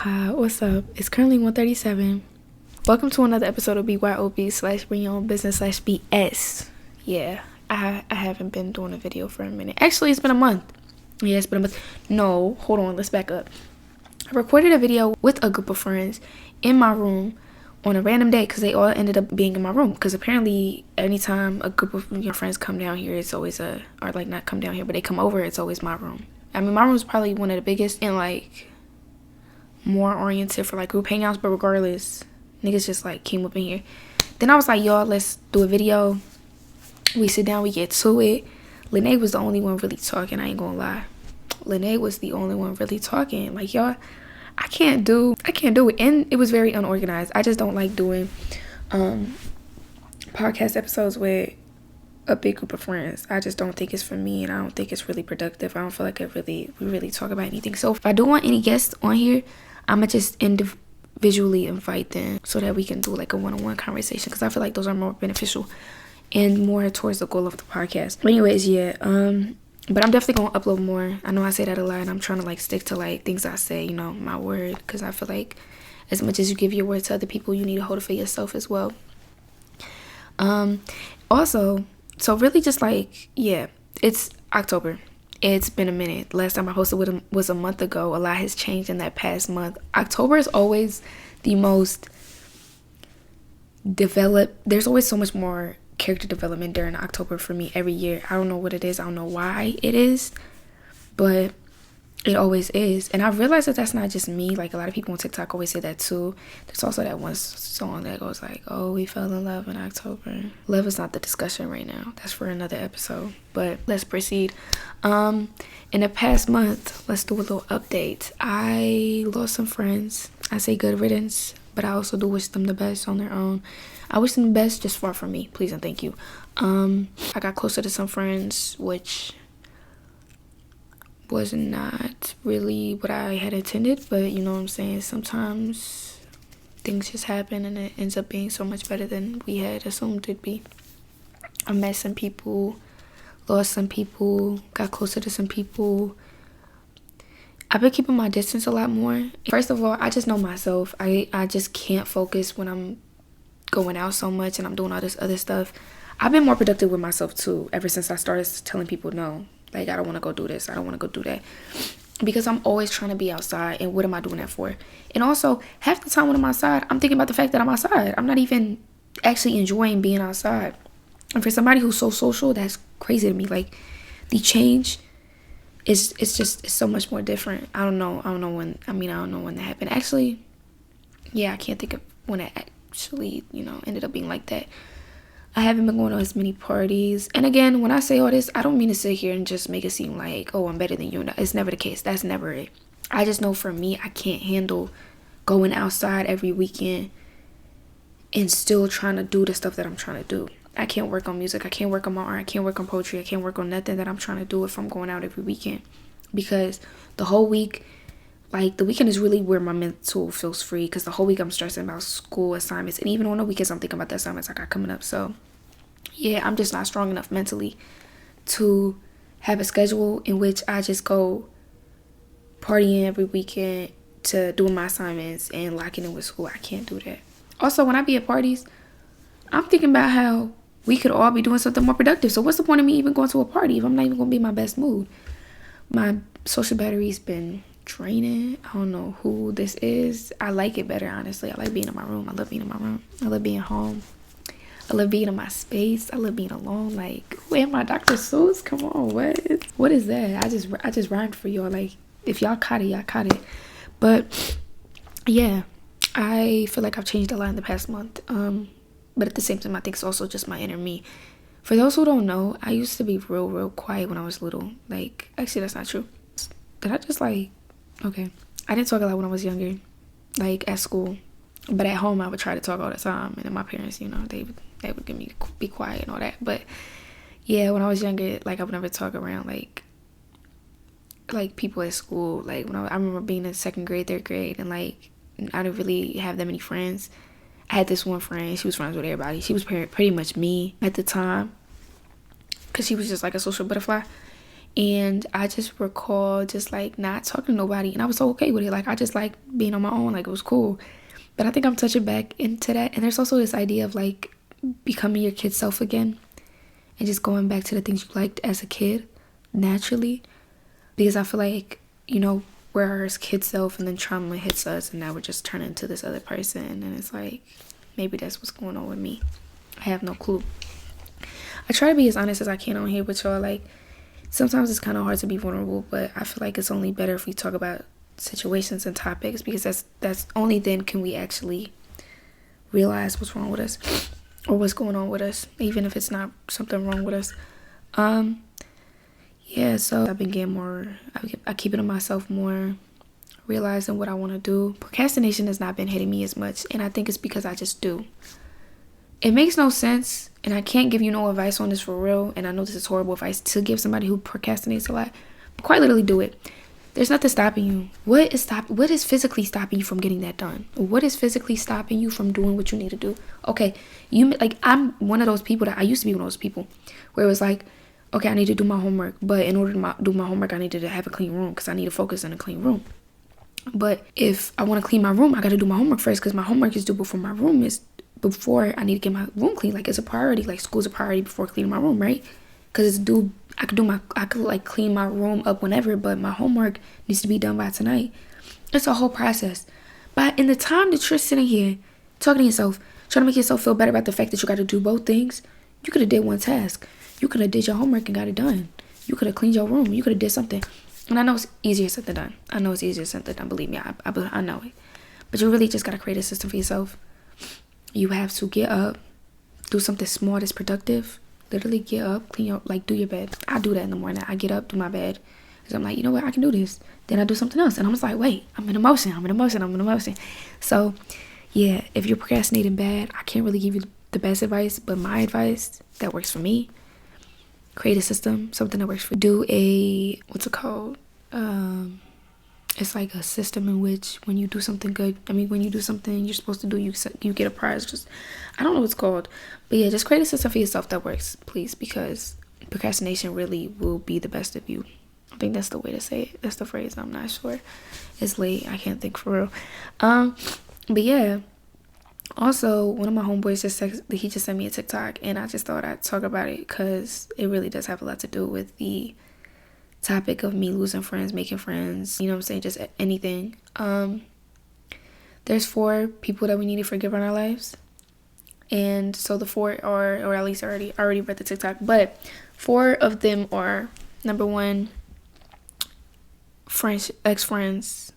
Hi, what's up? It's currently 1:37. Welcome to another episode of BYOB slash Bring Your Own Business slash BS. Yeah, I haven't been doing a video for a minute. Actually, it's been a month. Yeah, it's been a month. No, hold on, let's back up. I recorded a video with a group of friends in my room on a random day because they all ended up being in my room. Because apparently, anytime a group of friends come down here, it's always or like not come down here, but they come over, it's always my room. I mean, my room is probably one of the biggest and like more oriented for like group hangouts, but regardless, niggas just like came up in here. Then I was like, y'all, let's do a video. We sit down, we get to it. Lene was the only one really talking, I ain't gonna lie. Lene was the only one really talking. Like, y'all, I can't do it. And it was very unorganized. I just don't like doing podcast episodes with a big group of friends. I just don't think it's for me, and I don't think it's really productive. I don't feel like we really talk about anything. So if I do want any guests on here, I'ma just individually invite them so that we can do like a one-on-one conversation, because I feel like those are more beneficial and more towards the goal of the podcast. But anyways, yeah, but I'm definitely gonna upload more. I know I say that a lot, and I'm trying to like stick to like things I say, my word, because I feel like as much as you give your word to other people, you need to hold it for yourself as well. Also, so really just like, yeah, it's October. It's been a minute. Last time I posted was a month ago. A lot has changed in that past month. October is always the most developed. There's always so much more character development during October for me every year. I don't know what it is. I don't know why it is, but it always is. And I realized that that's not just me. Like, a lot of people on TikTok always say that too. There's also that one song that goes like, oh, we fell in love in October. Love is not the discussion right now. That's for another episode. But let's proceed. In the past month, let's do a little update. I lost some friends. I say good riddance, but I also do wish them the best on their own. I wish them the best, just far from me. Please and thank you. I got closer to some friends, which was not really what I had intended, but you know what I'm saying, sometimes things just happen and it ends up being so much better than we had assumed it'd be. I met some people, lost some people, got closer to some people. I've been keeping my distance a lot more. First of all, I just know myself. I just can't focus when I'm going out so much and I'm doing all this other stuff. I've been more productive with myself too ever since I started telling people no. Like, I don't want to go do this. I don't want to go do that. Because I'm always trying to be outside. And what am I doing that for? And also, half the time when I'm outside, I'm thinking about the fact that I'm outside. I'm not even actually enjoying being outside. And for somebody who's so social, that's crazy to me. Like, the change is it's so much more different. I don't know when that happened. Actually, yeah, I can't think of when it actually, ended up being like that. I haven't been going to as many parties. And again, when I say all this, I don't mean to sit here and just make it seem like, oh, I'm better than you. No, it's never the case. That's never it. I just know for me, I can't handle going outside every weekend and still trying to do the stuff that I'm trying to do. I can't work on music. I can't work on my art. I can't work on poetry. I can't work on nothing that I'm trying to do if I'm going out every weekend. Because the whole week, like, the weekend is really where my mental feels free, because the whole week I'm stressing about school assignments, and even on the weekends I'm thinking about the assignments I got coming up. So yeah, I'm just not strong enough mentally to have a schedule in which I just go partying every weekend to doing my assignments and locking in with school. I can't do that. Also, when I be at parties, I'm thinking about how we could all be doing something more productive. So what's the point of me even going to a party if I'm not even going to be in my best mood? My social battery's been draining. I don't know who this is. I like it better, honestly. I like being in my room. I love being in my room. I love being home. I love being in my space. I love being alone. Like, who am I, Dr. Seuss? Come on, what is that? I just rhymed for y'all. Like, if y'all caught it, y'all caught it. But yeah, I feel like I've changed a lot in the past month. But at the same time, I think it's also just my inner me. For those who don't know, I used to be real quiet when I was little. Like, actually, that's not true. Did I just okay, I didn't talk a lot when I was younger, like at school, but at home I would try to talk all the time, and then my parents, they would get me be quiet and all that. But yeah, when I was younger, like, I would never talk around like people at school. Like, when I remember being in second grade, third grade, and like, I didn't really have that many friends. I had this one friend. She was friends with everybody. She was pretty much me at the time, because she was just like a social butterfly. And I just recall just like not talking to nobody, and I was so okay with it. Like I just like being on my own, like it was cool. But I think I'm touching back into that. And there's also this idea of like becoming your kid self again, and just going back to the things you liked as a kid naturally. Because I feel like, you know, we're our kid self and then trauma hits us and now we're just turning into this other person. And it's like, maybe that's what's going on with me. I have no clue. I try to be as honest as I can on here with y'all. Like, sometimes it's kind of hard to be vulnerable, but I feel like it's only better if we talk about situations and topics, because that's only then can we actually realize what's wrong with us or what's going on with us, even if it's not something wrong with us. Yeah, so I've been getting more, I keep it to myself more, realizing what I want to do. Procrastination has not been hitting me as much, and I think it's because I just do. It makes no sense, and I can't give you no advice on this for real, and I know this is horrible advice to give somebody who procrastinates a lot, but quite literally do it. There's nothing stopping you. What is physically stopping you from getting that done? What is physically stopping you from doing what you need to do? Okay, I'm one of those people that I used to be one of those people where it was like, okay, I need to do my homework, but in order to do my homework, I needed to have a clean room because I need to focus in a clean room. But if I want to clean my room, I got to do my homework first because my homework is due before before I need to get my room clean. Like, it's a priority. Like, school's a priority before cleaning my room, right? Because it's due. I could like clean my room up whenever, but my homework needs to be done by tonight. It's a whole process. But in the time that you're sitting here talking to yourself, trying to make yourself feel better about the fact that you got to do both things, you could have did one task. You could have did your homework and got it done. You could have cleaned your room. You could have did something. And I know it's easier said than done. Believe me, I know it. But you really just got to create a system for yourself. You have to get up, do something small that's productive. Literally get up, clean up, like do your bed. I do that in the morning. I get up, do my bed. Because I'm like, you know what, I can do this. Then I do something else. And I'm just like, wait, I'm in emotion. So, yeah, if you're procrastinating bad, I can't really give you the best advice. But my advice that works for me, create a system, something that works for you. What's it called? It's like a system in which when you do something good, when you do something you're supposed to do, you get a prize. I don't know what it's called. But yeah, just create a system for yourself that works, please, because procrastination really will be the best of you. I think that's the way to say it. That's the phrase. I'm not sure. It's late. I can't think for real. But yeah. Also, one of my homeboys he just sent me a TikTok, and I just thought I'd talk about it because it really does have a lot to do with the topic of me losing friends, making friends, you know what I'm saying, just anything. There's 4 people that we need to forgive in our lives, and so the 4 are, or at least I already read the TikTok, but 4 of them are, number 1, friends, ex-friends,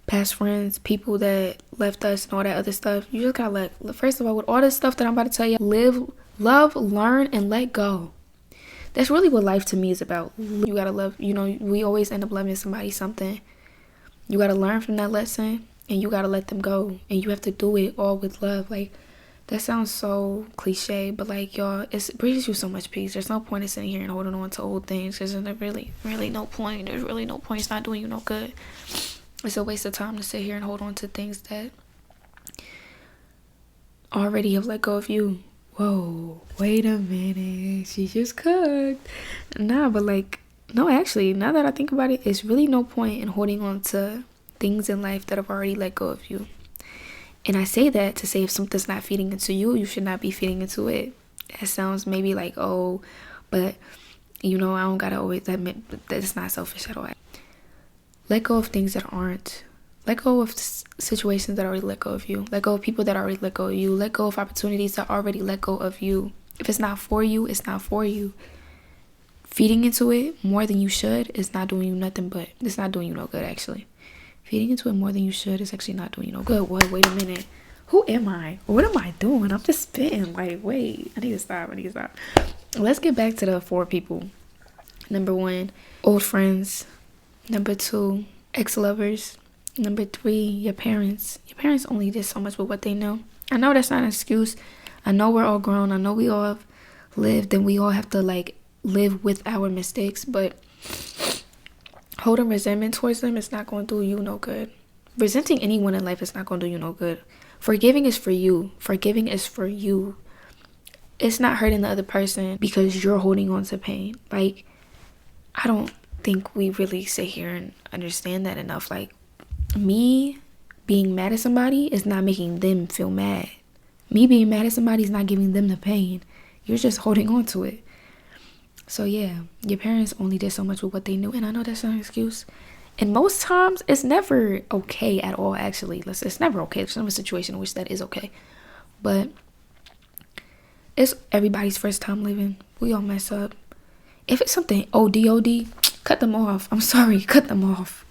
past friends, people that left us and all that other stuff. You just gotta first of all, with all this stuff that I'm about to tell you, live, love, learn, and let go. That's really what life to me is about. You gotta love, we always end up loving somebody something. You gotta learn from that lesson, and you gotta let them go, and you have to do it all with love. Like, that sounds so cliche, but like, y'all, it brings you so much peace. There's no point in sitting here and holding on to old things. There's really no point. There's really no point. It's not doing you no good. It's a waste of time to sit here and hold on to things that already have let go of you. Whoa, wait a minute, she just cooked. No, actually, now that I think about it, it's really no point in holding on to things in life that have already let go of you. And I say that to say if something's not feeding into you, you should not be feeding into it. That sounds maybe like, oh, but, I don't gotta always admit that it's not selfish at all. Let go of things that aren't. Let go of situations that already let go of you. Let go of people that already let go of you. Let go of opportunities that already let go of you. If it's not for you, it's not for you. Feeding into it more than you should is not doing you nothing but. It's not doing you no good, actually. Feeding into it more than you should is actually not doing you no good. Wait a minute. Who am I? What am I doing? I'm just spitting. Like, wait. I need to stop. Let's get back to the 4 people. Number 1, old friends. Number 2, ex-lovers. Number 3, your parents. Your parents only did so much with what they know. I know that's not an excuse. I know we're all grown. I know we all have lived, and we all have to live with our mistakes. But holding resentment towards them is not going to do you no good. Resenting anyone in life is not going to do you no good. Forgiving is for you. it's not hurting the other person because you're holding on to pain. Like, I don't think we really sit here and understand that enough. Like, me being mad at somebody is not making them feel mad. Me being mad at somebody is not giving them the pain. You're just holding on to it. So yeah, your parents only did so much with what they knew, and I know that's not an excuse. And most times, it's never okay at all, actually. It's never okay. There's never a situation in which that is okay. But it's everybody's first time living. We all mess up. If it's something OD, cut them off. I'm sorry, cut them off.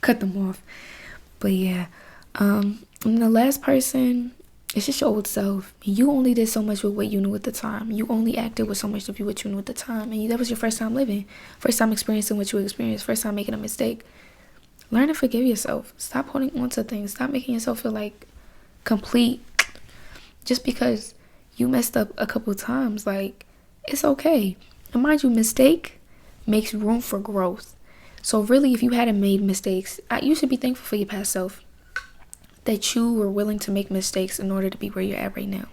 But yeah, and the last person, it's just your old self. You only did so much with what you knew at the time. You only acted with so much of what you knew at the time. And that was your first time living. First time experiencing what you experienced. First time making a mistake. Learn to forgive yourself. Stop holding on to things. Stop making yourself feel like complete just because you messed up a couple times. Like, it's okay. And mind you, mistake makes room for growth. So really, if you hadn't made mistakes, you should be thankful for your past self, that you were willing to make mistakes in order to be where you're at right now.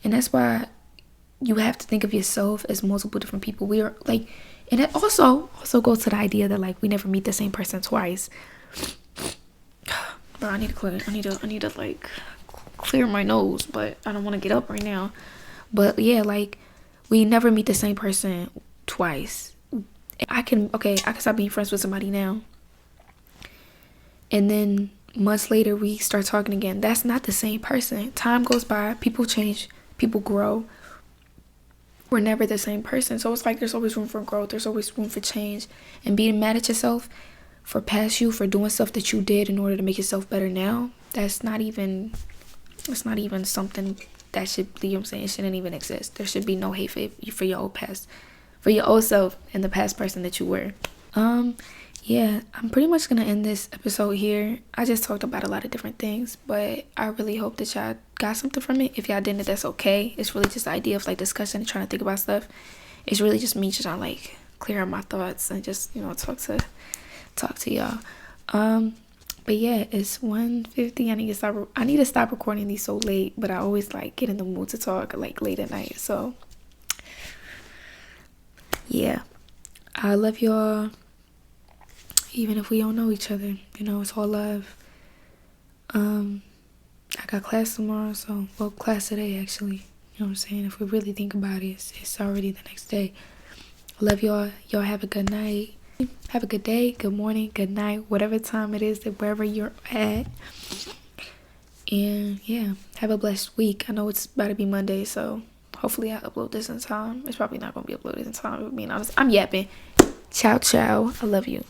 And that's why you have to think of yourself as multiple different people. We are like, and it also goes to the idea that, like, we never meet the same person twice. Bro, I need to like clear my nose, but I don't want to get up right now. But yeah, like, we never meet the same person twice. I can stop being friends with somebody now, and then months later we start talking again. That's not the same person. Time goes by, people change, people grow. We're never the same person. So it's like there's always room for growth, there's always room for change. And being mad at yourself for past you, for doing stuff that you did in order to make yourself better now, that's not even something that should, you know what I'm saying, it shouldn't even exist. There should be no hate for your old past, for your old self and the past person that you were. Yeah, I'm pretty much gonna end this episode here. I just talked about a lot of different things, but I really hope that y'all got something from it. If y'all didn't, that's okay. It's really just the idea of like discussion and trying to think about stuff. It's really just me just trying to like clear out my thoughts and just, you know, talk to y'all. But yeah, it's 1:50. I need to stop recording these so late, but I always like get in the mood to talk like late at night. So yeah, I love y'all. Even if we don't know each other, you know, it's all love. I got class tomorrow, class today actually. You know what I'm saying? If we really think about it, it's already the next day. I love y'all. Y'all have a good night. Have a good day, good morning, good night, whatever time it is, that wherever you're at. And yeah, have a blessed week. I know it's about to be Monday, so hopefully I upload this in time. It's probably not going to be uploaded in time, if I'm being honest. I'm yapping. Ciao, ciao. I love you.